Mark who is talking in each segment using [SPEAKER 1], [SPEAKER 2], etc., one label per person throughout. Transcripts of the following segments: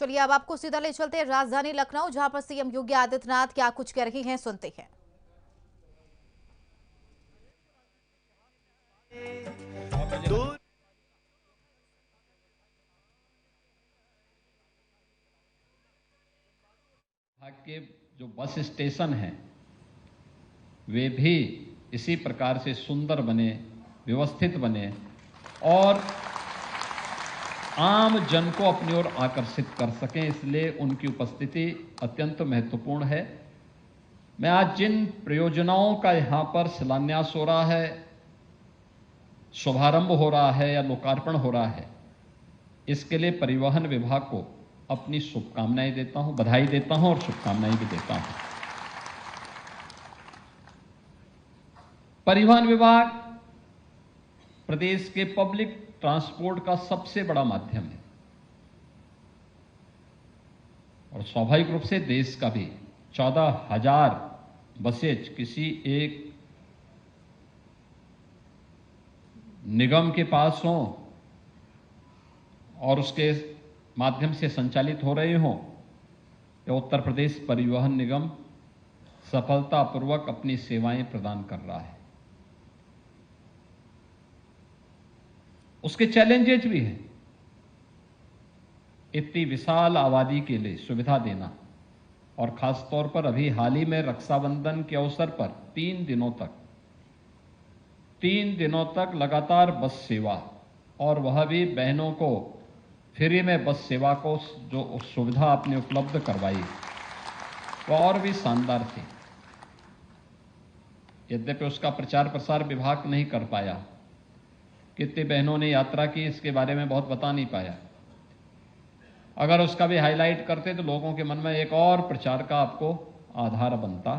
[SPEAKER 1] चलिए अब आपको सीधा ले चलते हैं राजधानी लखनऊ, जहां पर सीएम योगी आदित्यनाथ क्या कुछ कह रही हैं, सुनते हैं।
[SPEAKER 2] के जो बस स्टेशन हैं वे भी इसी प्रकार से सुंदर बने, व्यवस्थित बने और आम जन को अपनी ओर आकर्षित कर सकें, इसलिए उनकी उपस्थिति अत्यंत महत्वपूर्ण है। मैं आज जिन परियोजनाओं का यहां पर शिलान्यास हो रहा है, शुभारंभ हो रहा है या लोकार्पण हो रहा है, इसके लिए परिवहन विभाग को अपनी शुभकामनाएं देता हूं, बधाई देता हूं और शुभकामनाएं भी देता हूं। परिवहन विभाग प्रदेश के पब्लिक ट्रांसपोर्ट का सबसे बड़ा माध्यम है और स्वाभाविक रूप से देश का भी। 14,000 बसेज किसी एक निगम के पास हों और उसके माध्यम से संचालित हो रहे हों, या उत्तर प्रदेश परिवहन निगम सफलतापूर्वक अपनी सेवाएं प्रदान कर रहा है। उसके चैलेंजेस भी हैं। इतनी विशाल आबादी के लिए सुविधा देना और खासतौर पर अभी हाल ही में रक्षाबंधन के अवसर पर 3 दिनों तक लगातार बस सेवा, और वह भी बहनों को फ्री में बस सेवा को जो सुविधा आपने उपलब्ध करवाई वह और भी शानदार थी। यद्यपि उसका प्रचार प्रसार विभाग नहीं कर पाया, कितनी बहनों ने यात्रा की इसके बारे में बहुत बता नहीं पाया। अगर उसका भी हाईलाइट करते तो लोगों के मन में एक और प्रचार का आपको आधार बनता,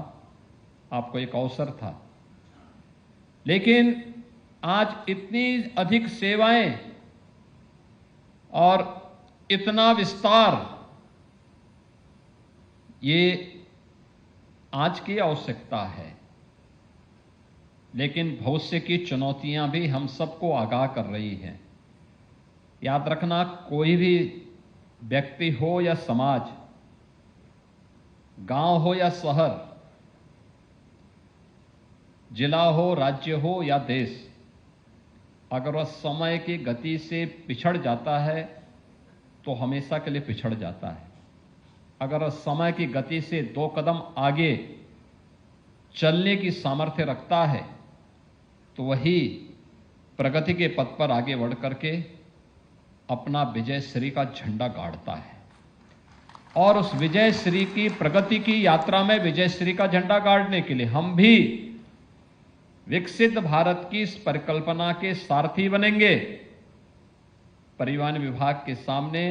[SPEAKER 2] आपको एक अवसर था। लेकिन आज इतनी अधिक सेवाएं और इतना विस्तार, ये आज की आवश्यकता है, लेकिन भविष्य की चुनौतियां भी हम सबको आगाह कर रही हैं। याद रखना, कोई भी व्यक्ति हो या समाज, गांव हो या शहर, जिला हो, राज्य हो या देश, अगर वह समय की गति से पिछड़ जाता है तो हमेशा के लिए पिछड़ जाता है। अगर वह समय की गति से 2 कदम आगे चलने की सामर्थ्य रखता है तो वही प्रगति के पथ पर आगे बढ़ करके अपना विजय श्री का झंडा गाड़ता है। और उस विजय श्री की, प्रगति की यात्रा में विजय श्री का झंडा गाड़ने के लिए हम भी विकसित भारत की इस परिकल्पना के सारथी बनेंगे। परिवहन विभाग के सामने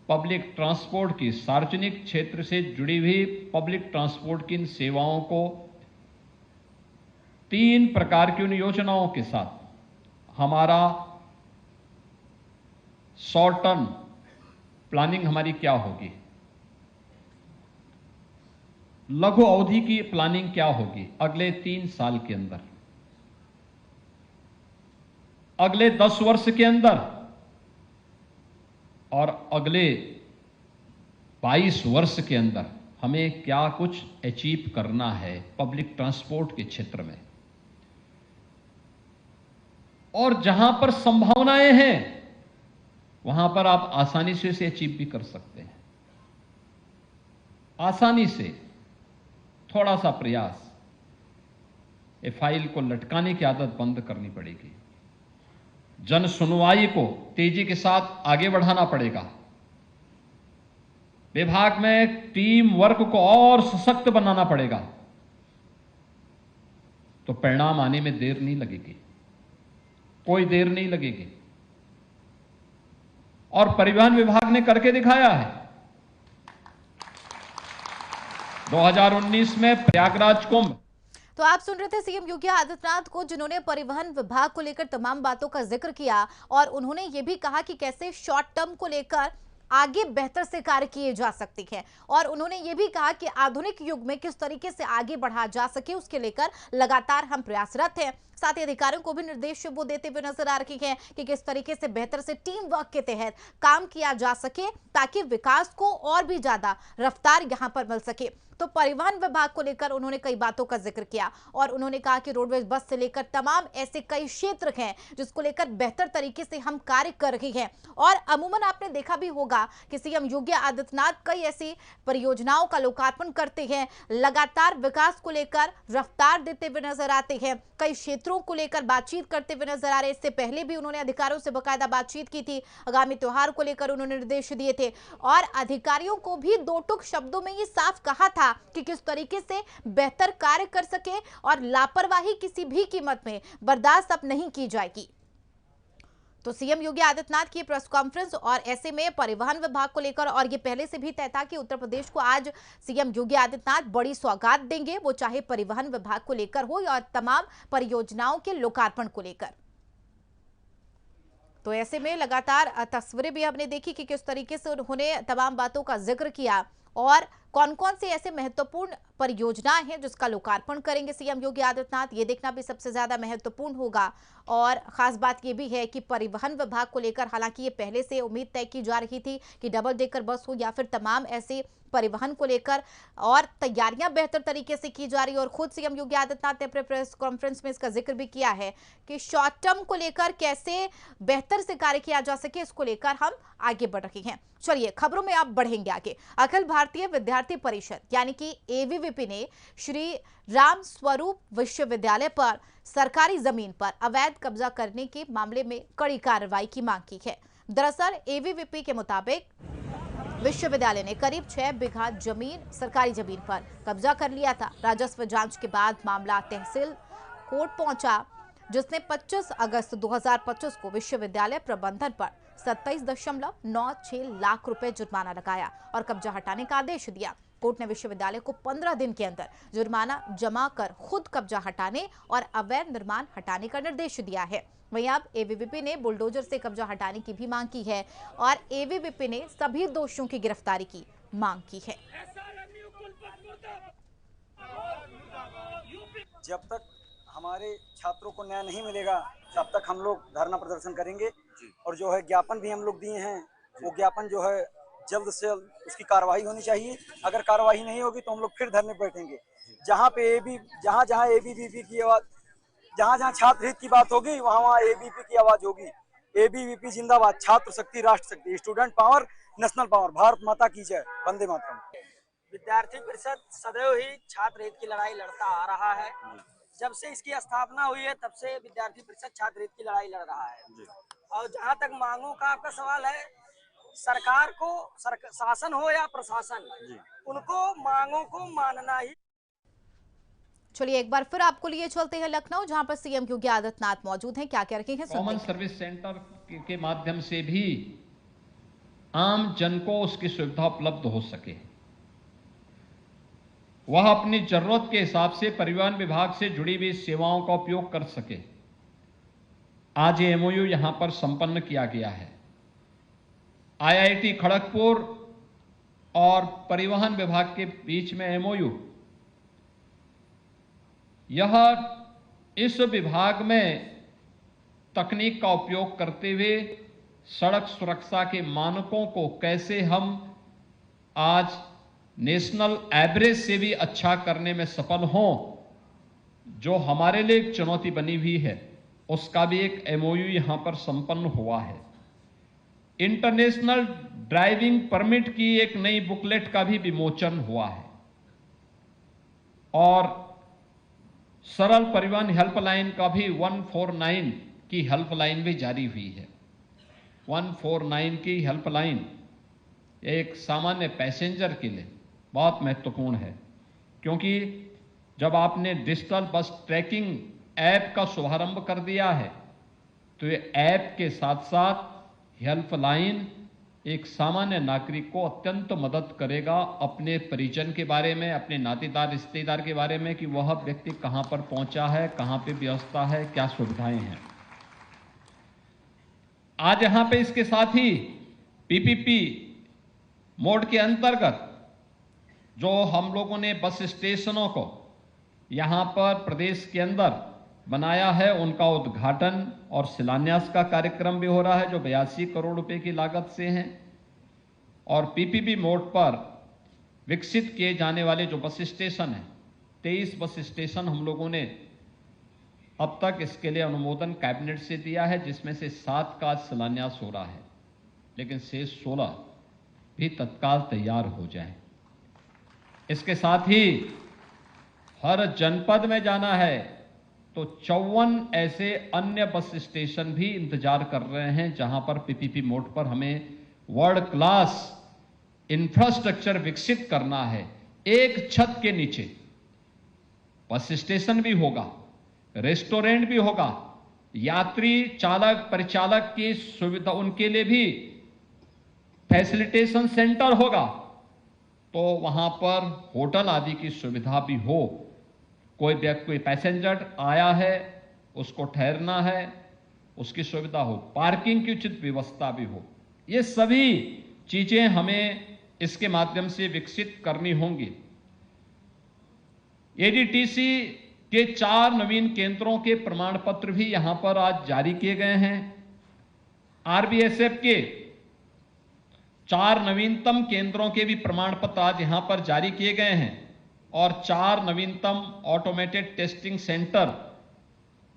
[SPEAKER 2] पब्लिक ट्रांसपोर्ट की, सार्वजनिक क्षेत्र से जुड़ी हुई पब्लिक ट्रांसपोर्ट की इन सेवाओं को 3 प्रकार की उन योजनाओं के साथ हमारा शॉर्ट टर्म प्लानिंग हमारी क्या होगी, लघु अवधि की प्लानिंग क्या होगी अगले 3 साल के अंदर, अगले 10 वर्ष के अंदर और अगले 22 वर्ष के अंदर हमें क्या कुछ अचीव करना है पब्लिक ट्रांसपोर्ट के क्षेत्र में। और जहां पर संभावनाएं हैं वहां पर आप आसानी से इसे अचीव भी कर सकते हैं। आसानी से, थोड़ा सा प्रयास, ये फाइल को लटकाने की आदत बंद करनी पड़ेगी। जन सुनवाई को तेजी के साथ आगे बढ़ाना पड़ेगा। विभाग में टीम वर्क को और सशक्त बनाना पड़ेगा, तो परिणाम आने में देर नहीं लगेगी, कोई देर नहीं लगेगी। और परिवहन विभाग ने करके दिखाया है। 2019 में प्रयागराज कुंभ।
[SPEAKER 1] तो आप सुन रहे थे सीएम योगी आदित्यनाथ को, जिन्होंने परिवहन विभाग को लेकर तमाम बातों का जिक्र किया और उन्होंने ये भी कहा कि कैसे शॉर्ट टर्म को लेकर आगे बेहतर से कार्य किए जा सकते हैं। और उन्होंने ये भी कहा कि आधुनिक युग में किस तरीके से आगे बढ़ा जा सके उसके लेकर लगातार हम प्रयासरत हैं। साथ ही अधिकारियों को भी निर्देश वो देते हुए नजर आ रही हैं कि किस तरीके से बेहतर से टीम वर्क के तहत काम किया जा सके ताकि विकास को और भी ज्यादा रफ्तार यहां पर मिल सके। तो परिवहन विभाग को लेकर उन्होंने कई बातों का जिक्र किया और उन्होंने कहा कि रोडवेज बस से लेकर तमाम ऐसे कई क्षेत्र हैं जिसको लेकर बेहतर तरीके से हम कार्य कर रहे हैं। और अमूमन आपने देखा भी होगा कि सीएम योगी आदित्यनाथ कई ऐसी परियोजनाओं का लोकार्पण करते हैं, लगातार विकास को लेकर रफ्तार देते हुए नजर आते हैं, कई क्षेत्रों को लेकर बातचीत करते हुए नजर आ रहे। इससे पहले भी उन्होंने अधिकारियों से बाकायदा बातचीत की थी, आगामी त्योहार को लेकर उन्होंने निर्देश दिए थे और अधिकारियों को भी दो टूक शब्दों में ये साफ कहा था कि किस तरीके से बेहतर कार्य कर सके और लापरवाही किसी भी कीमत में बर्दाश्त अब नहीं की जाएगी। तो सीएम योगी आदित्यनाथ की प्रेस कॉन्फ्रेंस और ऐसे में परिवहन विभाग को लेकर, और ये पहले से भी तय था कि उत्तर प्रदेश को आज सीएम योगी आदित्यनाथ बड़ी सौगात देंगे, वो चाहे परिवहन विभाग को लेकर हो या तमाम परियोजनाओं के लोकार्पण को लेकर। तो ऐसे में लगातार तस्वीरें भी हमने देखी कि किस तरीके से उन्होंने तमाम बातों का जिक्र किया और कौन कौन से ऐसे महत्वपूर्ण परियोजनाएं हैं जिसका लोकार्पण करेंगे सीएम योगी आदित्यनाथ, ये देखना भी सबसे ज्यादा महत्वपूर्ण होगा। और खास बात यह भी है कि परिवहन विभाग को लेकर हालांकि ये पहले से उम्मीद तय की जा रही थी कि डबल डेकर बस हो या फिर तमाम ऐसे परिवहन को लेकर और तैयारियां बेहतर तरीके से की जा रही है। और खुद सीएम योगी आदित्यनाथ ने अपने प्रेस कॉन्फ्रेंस में इसका जिक्र भी किया है कि शॉर्ट टर्म को लेकर कैसे बेहतर से कार्य किया जा सके, इसको लेकर हम आगे बढ़ रहे हैं। चलिए खबरों में आप बढ़ेंगे आगे। अखिल भारतीय विद्यार्थी परिषद यानी कि एबीवीपी ने श्री राम स्वरूप विश्वविद्यालय पर सरकारी जमीन पर अवैध कब्जा करने के मामले में कड़ी कार्रवाई की मांग की है। दरअसल एबीवीपी के मुताबिक विश्वविद्यालय ने करीब 6 बीघा जमीन सरकारी जमीन पर कब्जा कर लिया था। राजस्व जांच के बाद मामला तहसील कोर्ट पहुंचा, जिसने 25 अगस्त 2025 को विश्वविद्यालय प्रबंधन पर 27.96 लाख रुपए जुर्माना लगाया और कब्जा हटाने का आदेश दिया। कोर्ट ने विश्वविद्यालय को 15 दिन के अंदर जुर्माना जमा कर खुद कब्जा हटाने और अवैध निर्माण हटाने का निर्देश दिया है। वहीं अब एबीवीपी ने बुलडोजर से कब्जा हटाने की भी मांग की है और एबीवीपी ने सभी दोषियों की गिरफ्तारी की मांग की है।
[SPEAKER 3] जब तक हमारे छात्रों को न्याय नहीं मिलेगा तब तक हम लोग धरना प्रदर्शन करेंगे और जो है ज्ञापन भी हम लोग दिए हैं, वो ज्ञापन जो है जल्द से जल्द उसकी कार्रवाई होनी चाहिए। अगर कार्रवाई नहीं होगी तो हम लोग फिर धरने बैठेंगे। जहाँ जहाँ एबीवीपी की आवाज, जहाँ छात्र हित की बात होगी वहाँ एबीवीपी की आवाज होगी। एबीवीपी जिंदाबाद, छात्र शक्ति, राष्ट्र शक्ति, student power, national power, Bharat माता की जय, वंदे मातरम।
[SPEAKER 4] विद्यार्थी परिषद सदैव ही छात्र हित की लड़ाई लड़ता आ रहा है। जब से इसकी स्थापना हुई है तब से विद्यार्थी परिषद छात्र हित की लड़ाई लड़ रहा है। और जहाँ तक मांगों का आपका सवाल है, सरकार को शासन हो या प्रशासन, उनको मांगों को मानना ही।
[SPEAKER 1] चलिए एक बार फिर आपको लिए चलते हैं लखनऊ, जहां पर सीएम योगी आदित्यनाथ मौजूद हैं। क्या कह रहे हैं?
[SPEAKER 2] कॉमन सर्विस सेंटर के माध्यम से भी आम जन को उसकी सुविधा उपलब्ध हो सके, वह अपनी जरूरत के हिसाब से परिवहन विभाग से जुड़ी हुई सेवाओं का उपयोग कर सके। आज ये एमओयू यहां पर संपन्न किया गया है। आईआईटी खड़गपुर और परिवहन विभाग के बीच में एमओयू, यह इस विभाग में तकनीक का उपयोग करते हुए सड़क सुरक्षा के मानकों को कैसे हम आज नेशनल एवरेज से भी अच्छा करने में सफल हों, जो हमारे लिए एक चुनौती बनी हुई है, उसका भी एक एमओयू यहां पर संपन्न हुआ है। इंटरनेशनल ड्राइविंग परमिट की एक नई बुकलेट का भी विमोचन हुआ है और सरल परिवहन हेल्पलाइन का भी 149 की हेल्पलाइन भी जारी हुई है। 149 की हेल्पलाइन एक सामान्य पैसेंजर के लिए बहुत महत्वपूर्ण है, क्योंकि जब आपने डिजिटल बस ट्रैकिंग ऐप का शुभारंभ कर दिया है तो ये ऐप के साथ साथ हेल्पलाइन एक सामान्य नागरिक को अत्यंत मदद करेगा अपने परिजन के बारे में, अपने नातेदार रिश्तेदार के बारे में कि वह व्यक्ति कहां पर पहुंचा है, कहां पे व्यवस्था है, क्या सुविधाएं हैं। आज यहां पे इसके साथ ही पीपीपी मोड के अंतर्गत जो हम लोगों ने बस स्टेशनों को यहां पर प्रदेश के अंदर बनाया है उनका उद्घाटन और शिलान्यास का कार्यक्रम भी हो रहा है, जो 82 करोड़ रुपए की लागत से हैं। और पीपीपी मोड पर विकसित किए जाने वाले जो बस स्टेशन हैं, 23 बस स्टेशन हम लोगों ने अब तक इसके लिए अनुमोदन कैबिनेट से दिया है, जिसमें से 7 का शिलान्यास हो रहा है, लेकिन शेष 16 भी तत्काल तैयार हो जाएं। इसके साथ ही हर जनपद में जाना है तो 54 ऐसे अन्य बस स्टेशन भी इंतजार कर रहे हैं, जहां पर पीपीपी मोड पर हमें वर्ल्ड क्लास इंफ्रास्ट्रक्चर विकसित करना है। एक छत के नीचे बस स्टेशन भी होगा, रेस्टोरेंट भी होगा, यात्री चालक परिचालक की सुविधा, उनके लिए भी फैसिलिटेशन सेंटर होगा, तो वहां पर होटल आदि की सुविधा भी हो। कोई व्यक्ति, कोई पैसेंजर आया है, उसको ठहरना है, उसकी सुविधा हो, पार्किंग की उचित व्यवस्था भी हो। ये सभी चीजें हमें इसके माध्यम से विकसित करनी होंगी। एडीटीसी के 4 नवीन केंद्रों के प्रमाण पत्र भी यहां पर आज जारी किए गए हैं। आरबीएसएफ के 4 नवीनतम केंद्रों के भी प्रमाण पत्र आज यहां पर जारी किए गए हैं और 4 नवीनतम ऑटोमेटेड टेस्टिंग सेंटर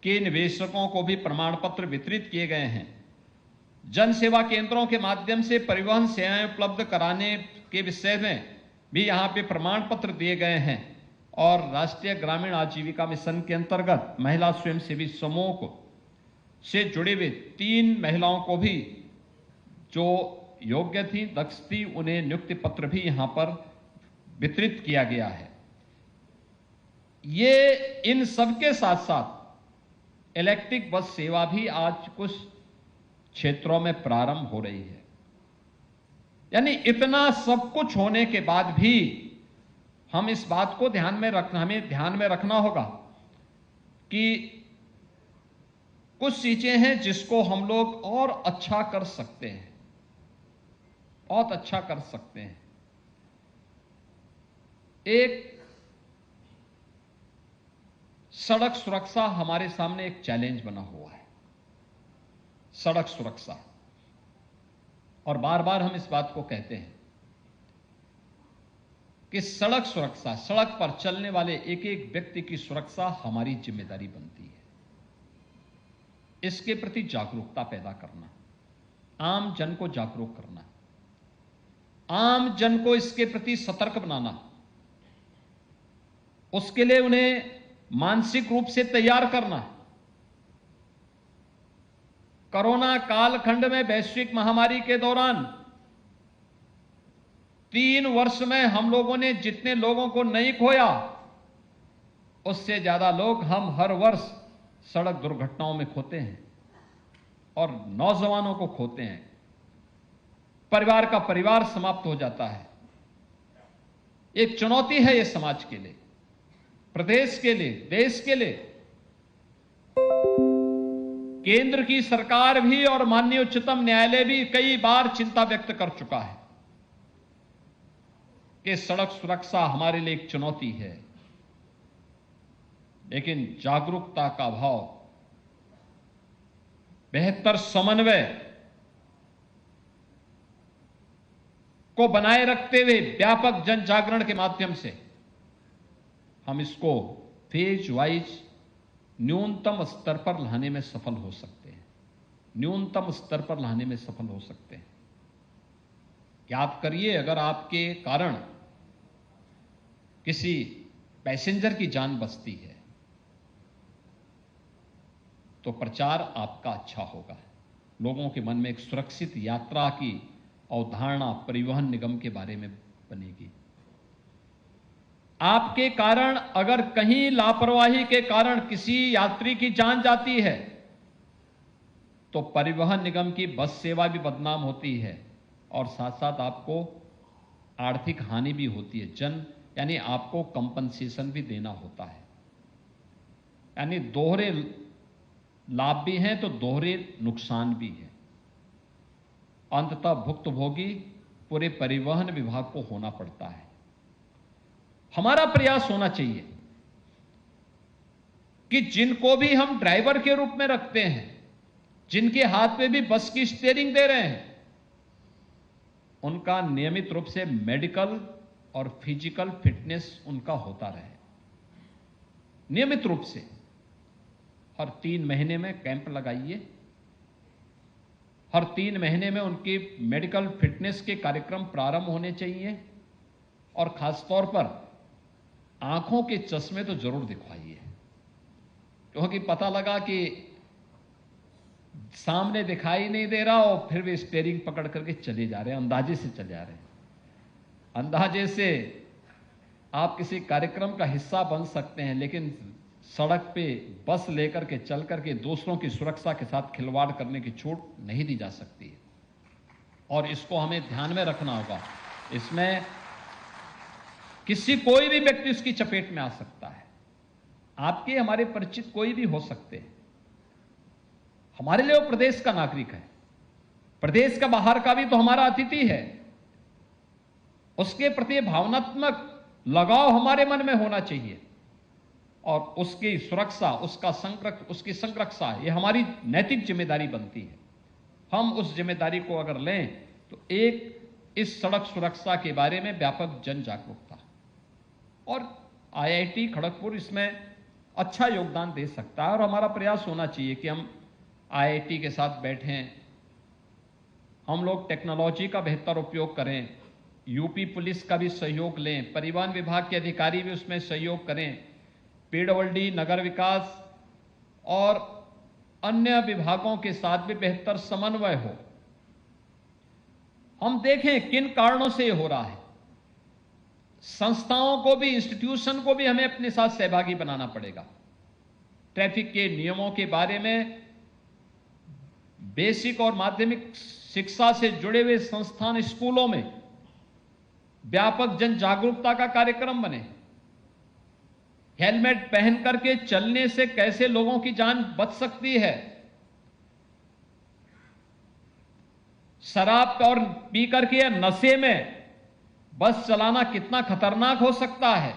[SPEAKER 2] के निवेशकों को भी प्रमाण पत्र वितरित किए गए हैं। जन सेवा केंद्रों के माध्यम से परिवहन सेवाएं उपलब्ध कराने के विषय में भी यहां पे प्रमाण पत्र दिए गए हैं और राष्ट्रीय ग्रामीण आजीविका मिशन के अंतर्गत महिला स्वयंसेवी समूह को से जुड़े हुए 3 महिलाओं को भी जो योग्य थी, दक्ष थी, उन्हें नियुक्ति पत्र भी यहां पर वितरित किया गया है। ये इन सबके साथ साथ इलेक्ट्रिक बस सेवा भी आज कुछ क्षेत्रों में प्रारंभ हो रही है। यानी इतना सब कुछ होने के बाद भी हम इस बात को हमें ध्यान में रखना होगा कि कुछ चीजें हैं जिसको हम लोग और अच्छा कर सकते हैं, बहुत अच्छा कर सकते हैं। एक सड़क सुरक्षा हमारे सामने एक चैलेंज बना हुआ है, सड़क सुरक्षा। और बार बार हम इस बात को कहते हैं कि सड़क सुरक्षा, सड़क पर चलने वाले एक एक व्यक्ति की सुरक्षा हमारी जिम्मेदारी बनती है। इसके प्रति जागरूकता पैदा करना, आम जन को जागरूक करना, आम जन को इसके प्रति सतर्क बनाना, उसके लिए उन्हें मानसिक रूप से तैयार करना। कोरोना कालखंड में वैश्विक महामारी के दौरान 3 वर्ष में हम लोगों ने जितने लोगों को नहीं खोया, उससे ज्यादा लोग हम हर वर्ष सड़क दुर्घटनाओं में खोते हैं और नौजवानों को खोते हैं। परिवार का परिवार समाप्त हो जाता है। एक चुनौती है ये समाज के लिए, प्रदेश के लिए, देश के लिए। केंद्र की सरकार भी और माननीय उच्चतम न्यायालय भी कई बार चिंता व्यक्त कर चुका है कि सड़क सुरक्षा हमारे लिए एक चुनौती है, लेकिन जागरूकता का अभाव, बेहतर समन्वय को बनाए रखते हुए व्यापक जन जागरण के माध्यम से हम इसको फेज वाइज न्यूनतम स्तर पर लाने में सफल हो सकते हैं, न्यूनतम स्तर पर लाने में सफल हो सकते हैं। याद करिए, अगर आपके कारण किसी पैसेंजर की जान बचती है तो प्रचार आपका अच्छा होगा, लोगों के मन में एक सुरक्षित यात्रा की अवधारणा परिवहन निगम के बारे में बनेगी। आपके कारण अगर कहीं लापरवाही के कारण किसी यात्री की जान जाती है तो परिवहन निगम की बस सेवा भी बदनाम होती है और साथ साथ आपको आर्थिक हानि भी होती है। यानी आपको कंपनसेशन भी देना होता है। यानी दोहरे लाभ भी हैं तो दोहरे नुकसान भी है। अंततः भुक्तभोगी पूरे परिवहन विभाग को होना पड़ता है। हमारा प्रयास होना चाहिए कि जिनको भी हम ड्राइवर के रूप में रखते हैं, जिनके हाथ में भी बस की स्टीयरिंग दे रहे हैं, उनका नियमित रूप से मेडिकल और फिजिकल फिटनेस उनका होता रहे। नियमित रूप से हर 3 महीने में कैंप लगाइए, हर 3 महीने में उनकी मेडिकल फिटनेस के कार्यक्रम प्रारंभ होने चाहिए, और खासतौर पर आंखों के चश्मे तो जरूर दिखवाइए, क्योंकि पता लगा कि सामने दिखाई नहीं दे रहा और फिर भी स्टीयरिंग पकड़ करके चले जा रहे हैं, अंदाजे से चले जा रहे हैं। अंदाजे से आप किसी कार्यक्रम का हिस्सा बन सकते हैं, लेकिन सड़क पे बस लेकर के चल करके दूसरों की सुरक्षा के साथ खिलवाड़ करने की छूट नहीं दी जा सकती है, और इसको हमें ध्यान में रखना होगा। इसमें कोई भी व्यक्ति उसकी चपेट में आ सकता है। आपके हमारे परिचित कोई भी हो सकते हैं। हमारे लिए वो प्रदेश का नागरिक है, प्रदेश का बाहर का भी तो हमारा अतिथि है। उसके प्रति भावनात्मक लगाव हमारे मन में होना चाहिए, और उसकी सुरक्षा, उसकी संरक्षा, ये हमारी नैतिक जिम्मेदारी बनती है। हम उस जिम्मेदारी को अगर लें तो इस सड़क सुरक्षा के बारे में व्यापक जन जागरूकता, और IIT खड़गपुर इसमें अच्छा योगदान दे सकता है। और हमारा प्रयास होना चाहिए कि हम IIT के साथ बैठें, हम लोग टेक्नोलॉजी का बेहतर उपयोग करें, यूपी पुलिस का भी सहयोग लें, परिवहन विभाग के अधिकारी भी उसमें सहयोग करें, PWD, नगर विकास और अन्य विभागों के साथ भी बेहतर समन्वय हो। हम देखें किन कारणों से ये हो रहा है। संस्थाओं को भी, इंस्टीट्यूशन को भी हमें अपने साथ सहभागी बनाना पड़ेगा। ट्रैफिक के नियमों के बारे में बेसिक और माध्यमिक शिक्षा से जुड़े हुए संस्थान, स्कूलों में व्यापक जन जागरूकता का कार्यक्रम बने। हेलमेट पहन करके चलने से कैसे लोगों की जान बच सकती है, शराब और पी करके या नशे में बस चलाना कितना खतरनाक हो सकता है,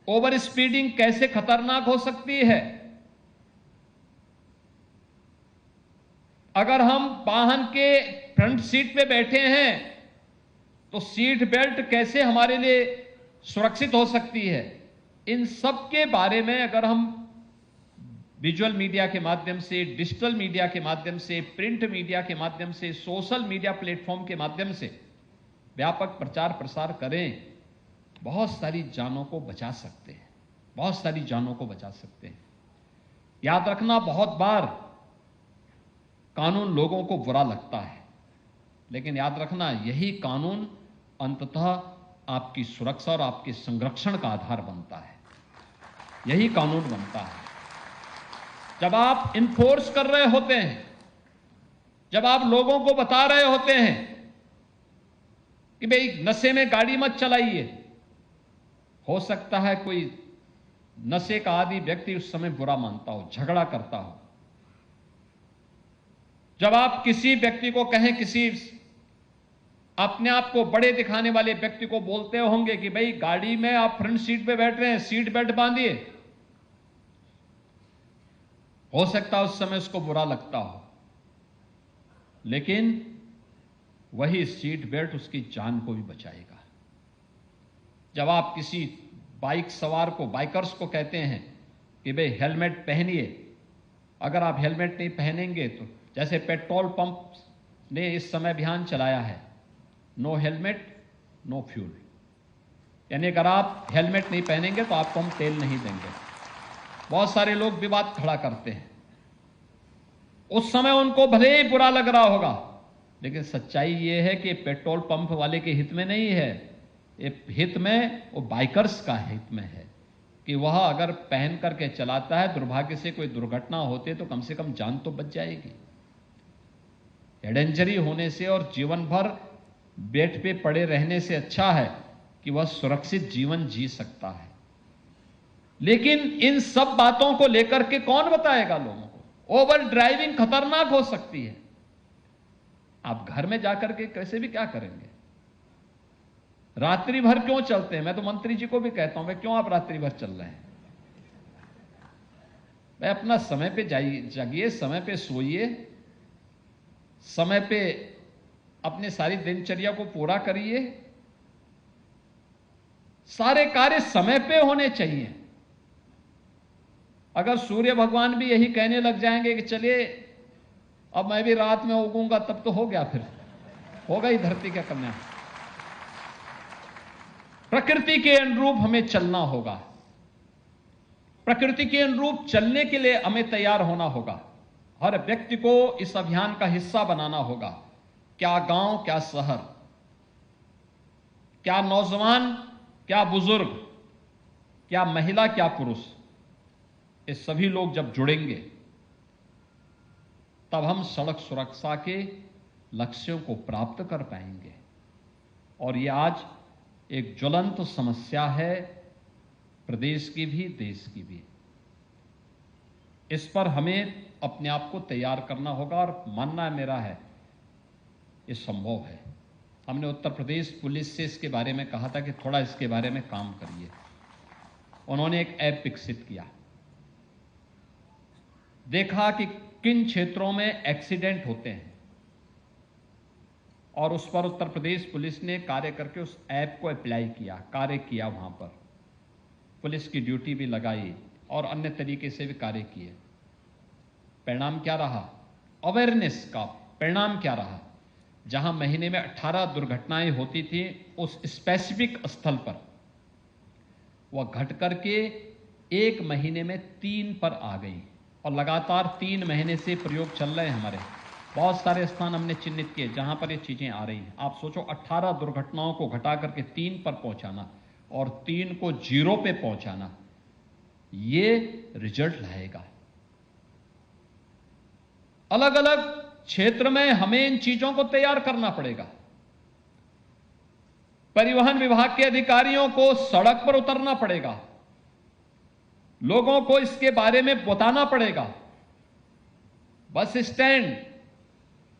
[SPEAKER 2] ओवर स्पीडिंग कैसे खतरनाक हो सकती है। अगर हम वाहन के फ्रंट सीट पे बैठे हैं तो सीट बेल्ट कैसे हमारे लिए सुरक्षित हो सकती है। इन सब के बारे में अगर हम विजुअल मीडिया के माध्यम से, डिजिटल मीडिया के माध्यम से, प्रिंट मीडिया के माध्यम से, सोशल मीडिया प्लेटफॉर्म के माध्यम से व्यापक प्रचार प्रसार करें, बहुत सारी जानों को बचा सकते हैं, बहुत सारी जानों को बचा सकते हैं। याद रखना, बहुत बार कानून लोगों को बुरा लगता है, लेकिन याद रखना यही कानून अंततः आपकी सुरक्षा और आपके संरक्षण का आधार बनता है। यही कानून बनता है। जब आप इन्फोर्स कर रहे होते हैं, जब आप लोगों को बता रहे होते हैं कि भाई नशे में गाड़ी मत चलाइए, हो सकता है कोई नशे का आदी व्यक्ति उस समय बुरा मानता हो, झगड़ा करता हो। जब आप किसी व्यक्ति को कहें, किसी अपने आप को बड़े दिखाने वाले व्यक्ति को बोलते होंगे कि भाई गाड़ी में आप फ्रंट सीट पे बैठ रहे हैं, सीट बेल्ट बांधिए, हो सकता है उस समय उसको बुरा लगता हो, लेकिन वही सीट बेल्ट उसकी जान को भी बचाएगा। जब आप किसी बाइक सवार को, बाइकर्स को कहते हैं कि भाई हेलमेट पहनिए, अगर आप हेलमेट नहीं पहनेंगे तो, जैसे पेट्रोल पंप ने इस समय अभियान चलाया है, नो हेलमेट नो फ्यूल, यानी अगर आप हेलमेट नहीं पहनेंगे तो आपको हम तेल नहीं देंगे। बहुत सारे लोग विवाद खड़ा करते हैं, उस समय उनको भले ही बुरा लग रहा होगा, लेकिन सच्चाई यह है कि पेट्रोल पंप वाले के हित में नहीं है, ये हित में, वो बाइकर्स का हित में है कि वह अगर पहन करके चलाता है, दुर्भाग्य से कोई दुर्घटना होती तो कम से कम जान तो बच जाएगी। हेड इंजरी होने से और जीवन भर बेड पे पड़े रहने से अच्छा है कि वह सुरक्षित जीवन जी सकता है। लेकिन इन सब बातों को लेकर के कौन बताएगा लोगों को? ओवर ड्राइविंग खतरनाक हो सकती है। आप घर में जाकर के कैसे भी क्या करेंगे? रात्रि भर क्यों चलते हैं? मैं तो मंत्री जी को भी कहता हूं, भाई क्यों आप रात्रि भर चल रहे हैं? भाई अपना समय पे जागिए, समय पे सोइए, समय पे अपने सारी दिनचर्या को पूरा करिए। सारे कार्य समय पे होने चाहिए। अगर सूर्य भगवान भी यही कहने लग जाएंगे कि चलिए अब मैं भी रात में उगूंगा, तब तो हो गया, फिर होगा ही धरती का कन्या। प्रकृति के अनुरूप हमें चलना होगा। प्रकृति के अनुरूप चलने के लिए हमें तैयार होना होगा। हर व्यक्ति को इस अभियान का हिस्सा बनाना होगा। क्या गांव, क्या शहर, क्या नौजवान, क्या बुजुर्ग, क्या महिला, क्या पुरुष, ये सभी लोग जब जुड़ेंगे तब हम सड़क सुरक्षा के लक्ष्यों को प्राप्त कर पाएंगे। और ये आज एक ज्वलंत समस्या है, प्रदेश की भी, देश की भी। इस पर हमें अपने आप को तैयार करना होगा और मानना मेरा है ये संभव है। हमने उत्तर प्रदेश पुलिस से इसके बारे में कहा था कि थोड़ा इसके बारे में काम करिए। उन्होंने एक ऐप विकसित किया, देखा कि किन क्षेत्रों में एक्सीडेंट होते हैं और उस पर उत्तर प्रदेश पुलिस ने कार्य करके उस ऐप को अप्लाई किया, कार्य किया। वहां पर पुलिस की ड्यूटी भी लगाई और अन्य तरीके से भी कार्य किए। परिणाम क्या रहा? अवेयरनेस का परिणाम क्या रहा? जहां महीने में 18 दुर्घटनाएं होती थी, उस स्पेसिफिक स्थल पर वह घट करके 1 महीने में 3 पर आ गई। और लगातार 3 महीने से प्रयोग चल रहे हैं हमारे। बहुत सारे स्थान हमने चिन्हित किए जहां पर ये चीजें आ रही हैं। आप सोचो, 18 दुर्घटनाओं को घटा करके 3 पर पहुंचाना और 3 को 0 पे पहुंचाना, ये रिजल्ट लाएगा। अलग अलग क्षेत्र में हमें इन चीजों को तैयार करना पड़ेगा। परिवहन विभाग के अधिकारियों को सड़क पर उतरना पड़ेगा, लोगों को इसके बारे में बताना पड़ेगा। Bus stand,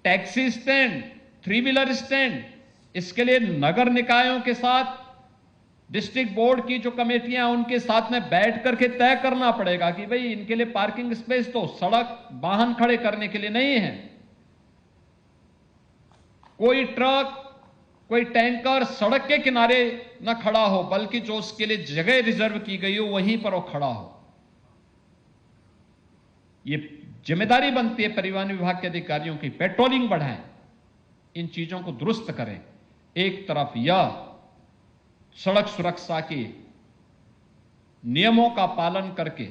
[SPEAKER 2] taxi stand, 3 wheeler stand, इसके लिए नगर निकायों के साथ डिस्ट्रिक्ट बोर्ड की जो कमेटियां, उनके साथ में बैठ करके तय करना पड़ेगा कि भाई इनके लिए पार्किंग स्पेस तो सड़क वाहन खड़े करने के लिए नहीं है। कोई ट्रक, कोई टैंकर सड़क के किनारे न खड़ा हो, बल्कि जो उसके लिए जगह रिजर्व की गई हो वहीं पर वो खड़ा हो। ये जिम्मेदारी बनती है परिवहन विभाग के अधिकारियों की। पेट्रोलिंग बढ़ाएं, इन चीजों को दुरुस्त करें। एक तरफ यह सड़क सुरक्षा के नियमों का पालन करके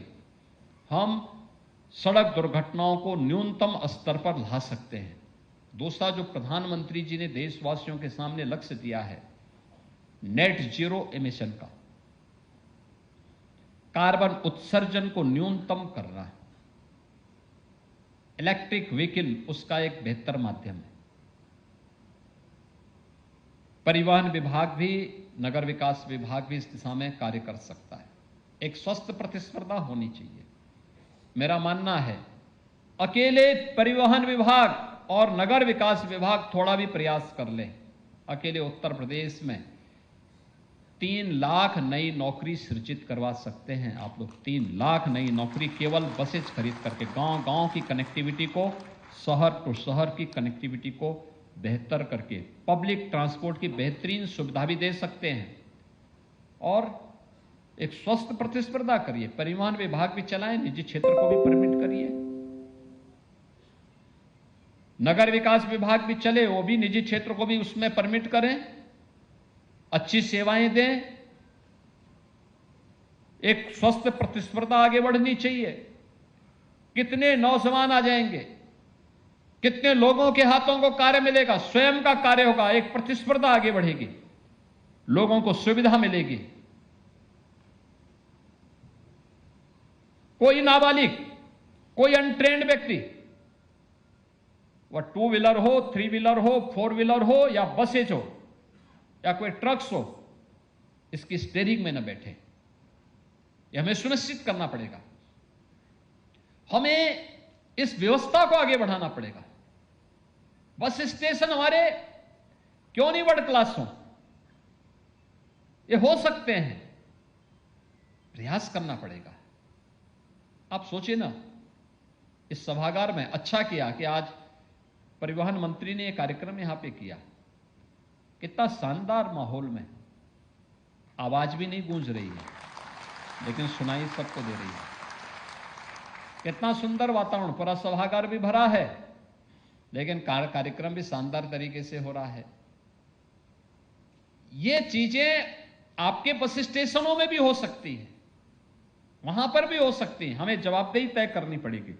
[SPEAKER 2] हम सड़क दुर्घटनाओं को न्यूनतम स्तर पर ला सकते हैं। दूसरा, जो प्रधानमंत्री जी ने देशवासियों के सामने लक्ष्य दिया है, नेट जीरो एमिशन का, कार्बन उत्सर्जन को न्यूनतम करना है। इलेक्ट्रिक व्हीकल उसका एक बेहतर माध्यम है। परिवहन विभाग भी, नगर विकास विभाग भी इस दिशा में कार्य कर सकता है। एक स्वस्थ प्रतिस्पर्धा होनी चाहिए। मेरा मानना है अकेले परिवहन विभाग और नगर विकास विभाग थोड़ा भी प्रयास कर ले, अकेले उत्तर प्रदेश में 3 लाख नई नौकरी सृजित करवा सकते हैं आप लोग। 3 लाख नई नौकरी केवल बसेज खरीद करके। गांव गांव की कनेक्टिविटी को, शहर टू शहर की कनेक्टिविटी को बेहतर करके पब्लिक ट्रांसपोर्ट की बेहतरीन सुविधा भी दे सकते हैं। और एक स्वस्थ प्रतिस्पर्धा करिए। परिवहन विभाग भी चलाएं, निजी क्षेत्र को भी परमिट करिए। नगर विकास विभाग भी चले, वो भी निजी क्षेत्र को भी उसमें परमिट करें, अच्छी सेवाएं दें। एक स्वस्थ प्रतिस्पर्धा आगे बढ़नी चाहिए। कितने नौजवान आ जाएंगे, कितने लोगों के हाथों को कार्य मिलेगा, स्वयं का कार्य होगा, एक प्रतिस्पर्धा आगे बढ़ेगी, लोगों को सुविधा मिलेगी। कोई नाबालिग, कोई अनट्रेन्ड व्यक्ति, वह 2 व्हीलर हो, 3 व्हीलर हो, 4 व्हीलर हो या बसेज हो या कोई ट्रक्स हो, इसकी स्टीयरिंग में न बैठे। यह हमें सुनिश्चित करना पड़ेगा। हमें इस व्यवस्था को आगे बढ़ाना पड़ेगा। बस स्टेशन हमारे क्यों नहीं वर्ल्ड क्लास हो? ये हो सकते हैं, प्रयास करना पड़ेगा। आप सोचिए ना, इस सभागार में अच्छा किया कि आज परिवहन मंत्री ने यह कार्यक्रम यहां पे किया। कितना शानदार माहौल में, आवाज भी नहीं गूंज रही है लेकिन सुनाई सबको दे रही है। कितना सुंदर वातावरण, पूरा सभागार भी भरा है लेकिन कार्यक्रम भी शानदार तरीके से हो रहा है। ये चीजें आपके बस स्टेशनों में भी हो सकती है, वहां पर भी हो सकती है। हमें जवाबदेही तय करनी पड़ेगी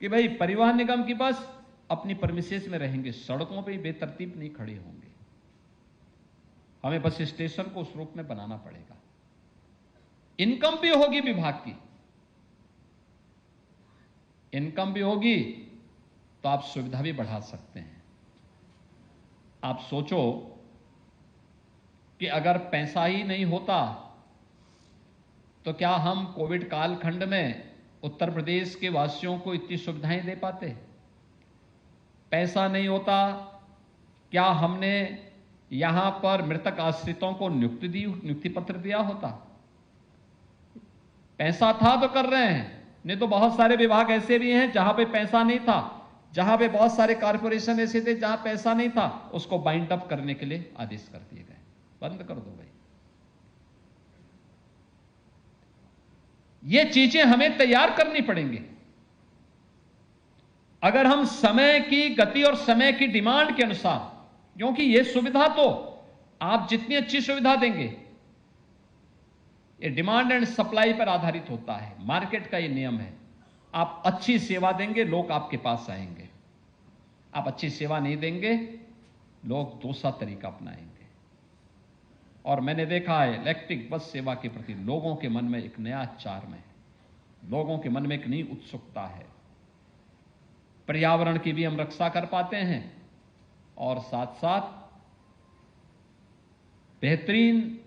[SPEAKER 2] कि भाई परिवहन निगम की बस अपनी परमिसेस में रहेंगे, सड़कों पे बेतरतीब नहीं खड़े होंगे। हमें बस स्टेशन को उस रूप में बनाना पड़ेगा। इनकम भी होगी विभाग की, इनकम भी होगी तो आप सुविधा भी बढ़ा सकते हैं। आप सोचो कि अगर पैसा ही नहीं होता तो क्या हम कोविड कालखंड में उत्तर प्रदेश के वासियों को इतनी सुविधाएं दे पाते? पैसा नहीं होता क्या हमने यहां पर मृतक आश्रितों को नियुक्ति पत्र दिया होता? पैसा था तो कर रहे हैं, नहीं तो बहुत सारे विभाग ऐसे भी हैं जहां पे पैसा नहीं था, जहां पे बहुत सारे कॉर्पोरेशन ऐसे थे जहां पैसा नहीं था, उसको बाइंड अप करने के लिए आदेश कर दिए गए, बंद कर दो भाई। ये चीजें हमें तैयार करनी पड़ेंगी। अगर हम समय की गति और समय की डिमांड के अनुसार, क्योंकि ये सुविधा तो आप जितनी अच्छी सुविधा देंगे, ये डिमांड एंड सप्लाई पर आधारित होता है, मार्केट का ये नियम है। आप अच्छी सेवा देंगे, लोग आपके पास आएंगे। आप अच्छी सेवा नहीं देंगे, लोग दूसरा तरीका अपनाएंगे। और मैंने देखा है इलेक्ट्रिक बस सेवा के प्रति लोगों के मन में एक नया चार्म है, लोगों के मन में एक नई उत्सुकता है। पर्यावरण की भी हम रक्षा कर पाते हैं और साथ साथ बेहतरीन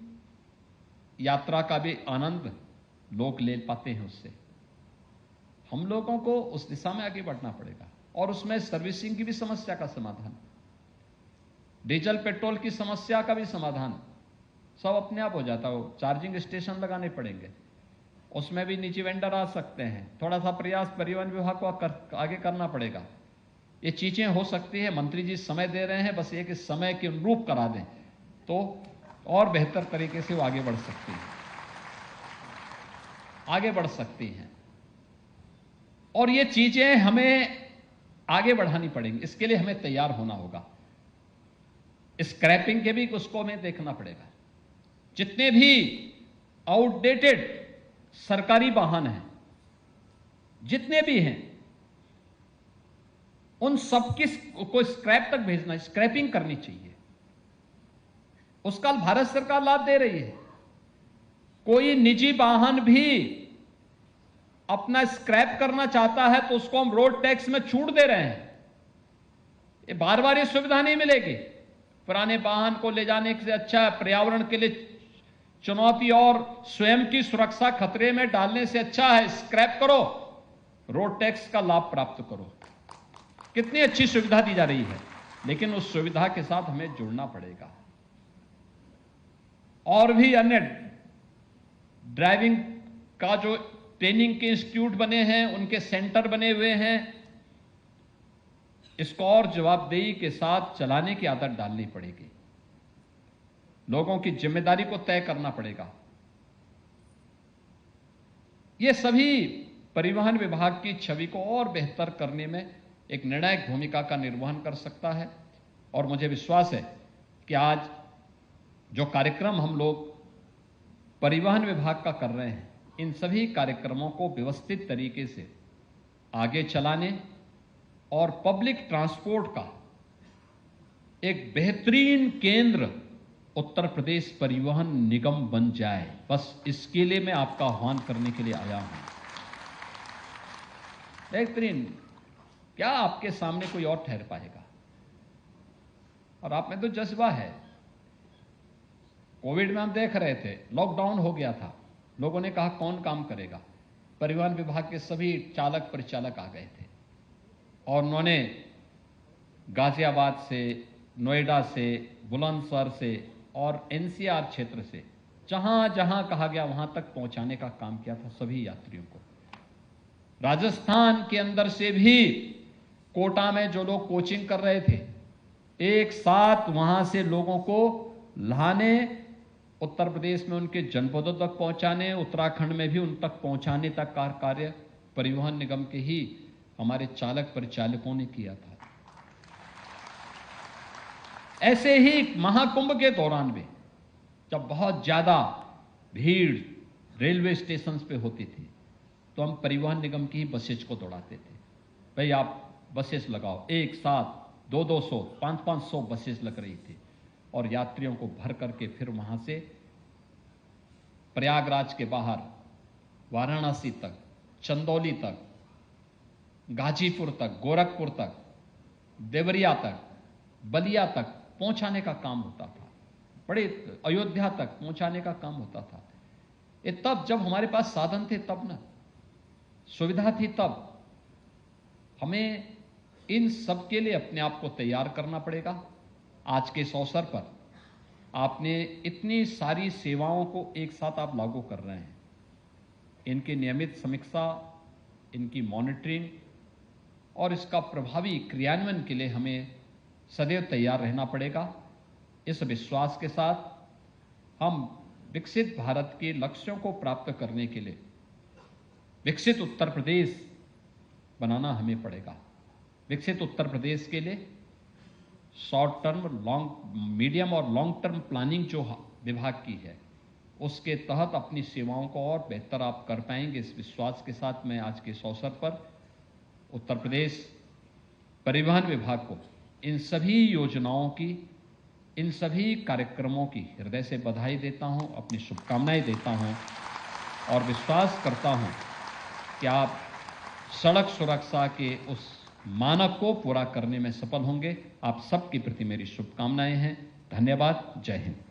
[SPEAKER 2] यात्रा का भी आनंद लोग ले पाते हैं उससे। हम लोगों को उस दिशा में आगे बढ़ना पड़ेगा और उसमें सर्विसिंग की भी समस्या का समाधान, डीजल पेट्रोल की समस्या का भी समाधान सब अपने आप हो जाता हो। चार्जिंग स्टेशन लगाने पड़ेंगे, उसमें भी निजी वेंडर आ सकते हैं। थोड़ा सा प्रयास परिवहन विभाग को आगे करना पड़ेगा। ये चीजें हो सकती है, मंत्री जी समय दे रहे हैं, बस एक समय के अनुरूप करा दें तो और बेहतर तरीके से वो आगे बढ़ सकती है, आगे बढ़ सकती हैं। और ये चीजें हमें आगे बढ़ानी पड़ेंगी, इसके लिए हमें तैयार होना होगा। स्क्रैपिंग के भी उसको हमें देखना पड़ेगा। जितने भी आउटडेटेड सरकारी वाहन हैं, जितने भी हैं, उन सबकी को स्क्रैप तक भेजना, स्क्रैपिंग करनी चाहिए। उसका भारत सरकार लाभ दे रही है। कोई निजी वाहन भी अपना स्क्रैप करना चाहता है तो उसको हम रोड टैक्स में छूट दे रहे हैं। ये बार बार ये सुविधा नहीं मिलेगी। पुराने वाहन को ले जाने से अच्छा है, पर्यावरण के लिए चुनौती और स्वयं की सुरक्षा खतरे में डालने से अच्छा है स्क्रैप करो, रोड टैक्स का लाभ प्राप्त करो। कितनी अच्छी सुविधा दी जा रही है, लेकिन उस सुविधा के साथ हमें जुड़ना पड़ेगा। और भी अन्य ड्राइविंग का जो ट्रेनिंग के इंस्टीट्यूट बने हैं, उनके सेंटर बने हुए हैं, इसको और जवाबदेही के साथ चलाने की आदत डालनी पड़ेगी। लोगों की जिम्मेदारी को तय करना पड़ेगा। यह सभी परिवहन विभाग की छवि को और बेहतर करने में एक निर्णायक भूमिका का निर्वहन कर सकता है। और मुझे विश्वास है कि आज जो कार्यक्रम हम लोग परिवहन विभाग का कर रहे हैं, इन सभी कार्यक्रमों को व्यवस्थित तरीके से आगे चलाने और पब्लिक ट्रांसपोर्ट का एक बेहतरीन केंद्र उत्तर प्रदेश परिवहन निगम बन जाए, बस इसके लिए मैं आपका आह्वान करने के लिए आया हूं। बेहतरीन क्या आपके सामने कोई और ठहर पाएगा? और आप में तो जज्बा है। कोविड में हम देख रहे थे, लॉकडाउन हो गया था, लोगों ने कहा कौन काम करेगा। परिवहन विभाग के सभी चालक परिचालक आ गए थे और उन्होंने गाजियाबाद से, नोएडा से, बुलंदशहर से और एनसीआर क्षेत्र से जहां जहां कहा गया वहां तक पहुंचाने का काम किया था सभी यात्रियों को। राजस्थान के अंदर से भी कोटा में जो लोग कोचिंग कर रहे थे, एक साथ वहां से लोगों को लाने, उत्तर प्रदेश में उनके जनपदों तक पहुंचाने, उत्तराखंड में भी उन तक पहुंचाने तक का कार्य परिवहन निगम के ही हमारे चालक परिचालकों ने किया था। ऐसे ही महाकुंभ के दौरान भी जब बहुत ज्यादा भीड़ रेलवे स्टेशन पे होती थी तो हम परिवहन निगम की ही बसेज को दौड़ाते थे। भाई आप बसेस लगाओ, एक साथ 200-200, 500-500 बसेस लग रही थी और यात्रियों को भर करके फिर वहां से प्रयागराज के बाहर वाराणसी तक, चंदौली तक, गाजीपुर तक, गोरखपुर तक, देवरिया तक, बलिया तक पहुंचाने का काम होता था, बड़े अयोध्या तक पहुंचाने का काम होता था। ये तब जब हमारे पास साधन थे, तब ना सुविधा थी, तब हमें इन सब के लिए अपने आप को तैयार करना पड़ेगा। आज के इस अवसर पर आपने इतनी सारी सेवाओं को एक साथ आप लागू कर रहे हैं, इनकी नियमित समीक्षा, इनकी मॉनिटरिंग और इसका प्रभावी क्रियान्वयन के लिए हमें सदैव तैयार रहना पड़ेगा। इस विश्वास के साथ हम विकसित भारत के लक्ष्यों को प्राप्त करने के लिए विकसित उत्तर प्रदेश बनाना हमें पड़ेगा। विकसित उत्तर प्रदेश के लिए शॉर्ट टर्म, मीडियम और लॉन्ग टर्म प्लानिंग जो विभाग की है, उसके तहत अपनी सेवाओं को और बेहतर आप कर पाएंगे। इस विश्वास के साथ मैं आज के इस अवसर पर उत्तर प्रदेश परिवहन विभाग को इन सभी योजनाओं की, इन सभी कार्यक्रमों की हृदय से बधाई देता हूं, अपनी शुभकामनाएं देता हूं और विश्वास करता हूं कि आप सड़क सुरक्षा के उस मानक को पूरा करने में सफल होंगे। आप सबके प्रति मेरी शुभकामनाएं हैं। धन्यवाद। जय हिंद।